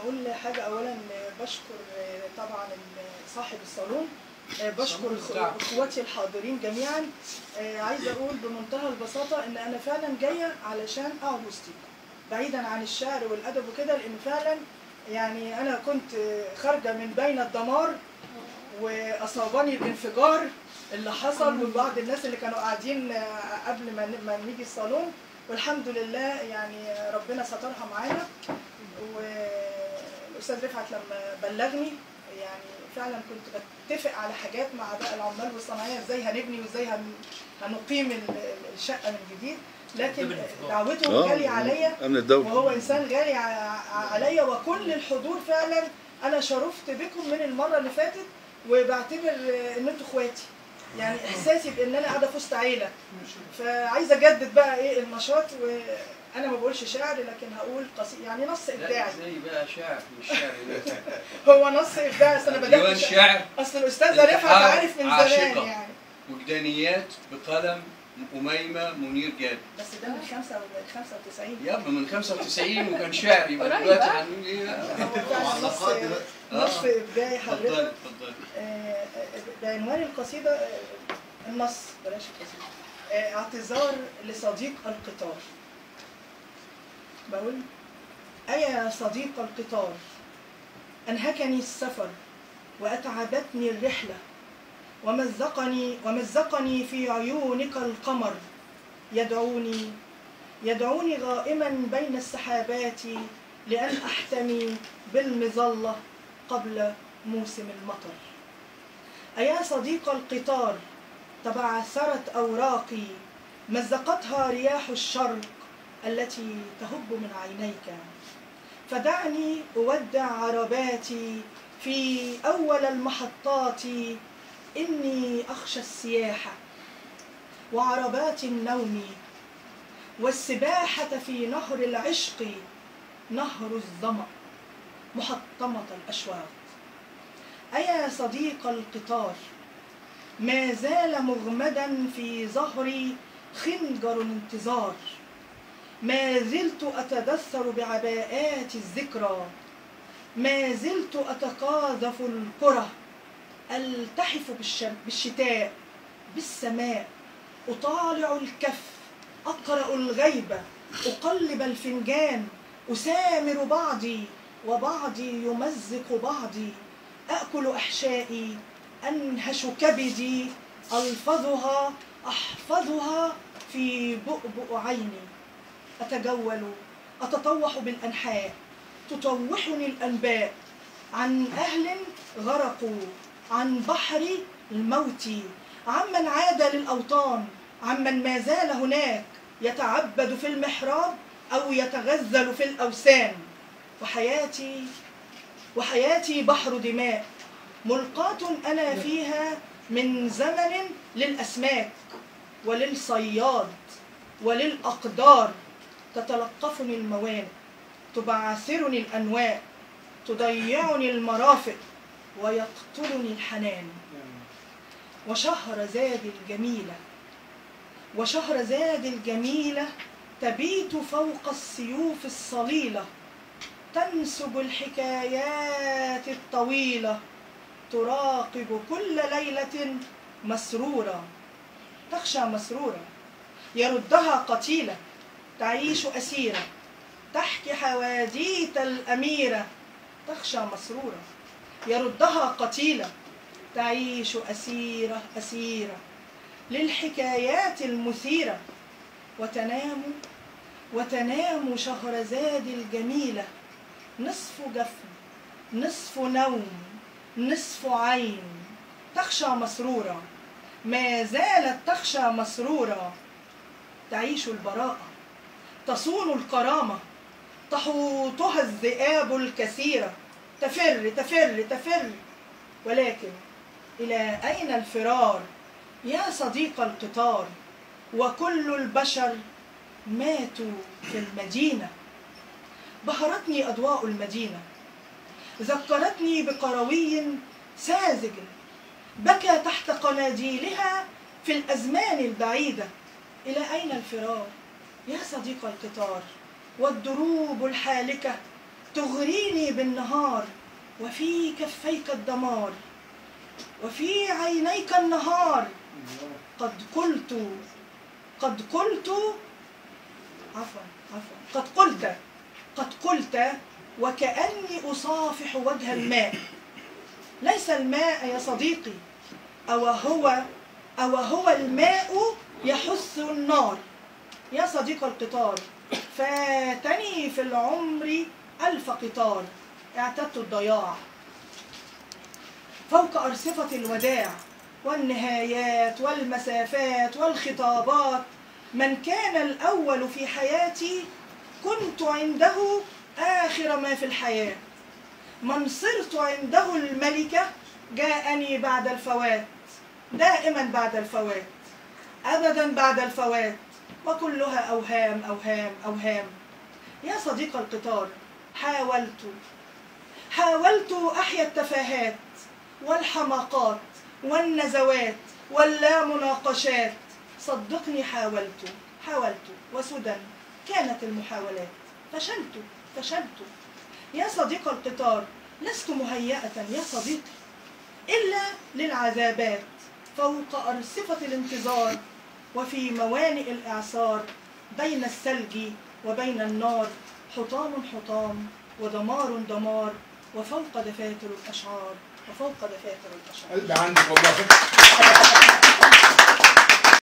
اقول حاجه. اولا بشكر طبعا صاحب الصالون، بشكر اخواتي الحاضرين جميعا. عايزه اقول بمنتهى البساطه ان انا فعلا جايه علشان اقعد وسطيكم بعيدا عن الشعر والادب وكده، لان فعلا يعني انا كنت خارجه من بين الدمار واصابني الانفجار اللي حصل وبعض الناس اللي كانوا قاعدين قبل ما نيجي الصالون، والحمد لله يعني ربنا سترها معانا. والاستاذ رفعت لما بلغني يعني فعلا كنت بتفق على حاجات مع باقي العمال والصناعيه ازاي هنبني وازاي هنقيم الشقه من جديد، لكن دعوته غاليه عليا وهو انسان غالي عليا، وكل الحضور فعلا انا شرفت بكم من المره اللي فاتت، وبعتبر ان انتوا اخواتي، يعني احساسي بان انا قاعده في وسط عيله. فعايزه اجدد بقى ايه النشاط، وانا ما بقولش شعر لكن هقول قصيده يعني نص ابداعي. زي بقى شعر مش شعر هو نص ابداعي. اصل انا بدات شعر، اصل الاستاذه رفعت عارف من زمان يعني وجدانيات بقلم أميمة منير جابر. بس ده من 95 يابا من 95 وكان شعر، يبقى دلوقتي هنقول ايه؟ نص ابداعي حضرتك. اتفضلي. بعنوان القصيده النص بلاش القصيده. اعتذار لصديق القطار. بقول: أيا صديق القطار، أنهكني السفر وأتعبتني الرحلة، ومزقني في عيونك القمر، يدعوني غائما بين السحابات لأن أحتمي بالمظلة قبل موسم المطر. أيا صديق القطار، تبعثرت أوراقي مزقتها رياح الشرق التي تهب من عينيك، فدعني أودع عرباتي في أول المحطات، إني أخشى السياحة وعربات النوم والسباحة في نهر العشق، نهر الظمأ محطمة الأشواق. أيا صديق القطار، ما زال مغمدا في ظهري خنجر الانتظار، ما زلت أتدثر بعباءات الذكرى، ما زلت أتقاذف الكرة، ألتحف بالشتاء بالسماء، أطالع الكف، أقرأ الغيبة، أقلب الفنجان، أسامر بعضي وبعضي يمزق بعضي، أأكل أحشائي، أنهش كبدي، ألفظها أحفظها في بؤبؤ عيني، أتجول أتطوح بالأنحاء، تطوحني الأنباء عن أهل غرقوا، عن بحر الموت، عمن عاد للأوطان، عمن ما زال هناك يتعبد في المحراب أو يتغزل في الأوثان. وحياتي بحر دماء، ملقاة أنا فيها من زمن للأسماك وللصياد وللأقدار، تتلقفني الموانئ، تبعثرني الأنواء، تضيعني المرافق، ويقتلني الحنان. وشهرزاد الجميلة تبيت فوق السيوف الصليلة، تنسج الحكايات الطويلة، تراقب كل ليلة مسرورة، تخشى مسرورة، يردها قتيلة، تعيش أسيرة، تحكي حواديت الأميرة، تخشى مسرورة، يردها قتيلة، تعيش أسيرة للحكايات المثيرة، وتنام شهرزاد الجميلة، نصف جفن، نصف نوم، نصف عين، تخشى مسرورة، ما زالت تخشى مسرورة، تعيش البراءة، تصون الكرامة، تحوطها الذئاب الكثيرة، تفر، ولكن إلى أين الفرار يا صديق القطار؟ وكل البشر ماتوا في المدينة. بهرتني أضواء المدينة، ذكرتني بقروي ساذج بكى تحت قناديلها في الأزمان البعيدة. إلى أين الفرار يا صديق القطار؟ والدروب الحالكة تغريني بالنهار وفي كفيك الدمار وفي عينيك النهار قد قلت وكأني أصافح وجه الماء. ليس الماء يا صديقي، أو هو الماء يحث النار. يا صديق القطار، فاتني في العمر 1000 قطار، اعتدت الضياع فوق أرصفة الوداع والنهايات والمسافات والخطابات. من كان الأول في حياتي كنت عنده آخر ما في الحياة. من صرت عنده الملكة جاءني بعد الفوات، دائما بعد الفوات، أبدا بعد الفوات، وكلها أوهام أوهام أوهام. يا صديق القطار، حاولت أحيا التفاهات والحماقات والنزوات واللا مناقشات. صدقني حاولت وسدى كانت المحاولات. فشلت. يا صديق القطار، لست مهيئة يا صديقي إلا للعذابات فوق أرصفة الانتظار وفي موانئ الإعصار، بين الثلج وبين النار، حطام ودمار دمار، وفوق دفاتر الأشعار. قلب عندك والله.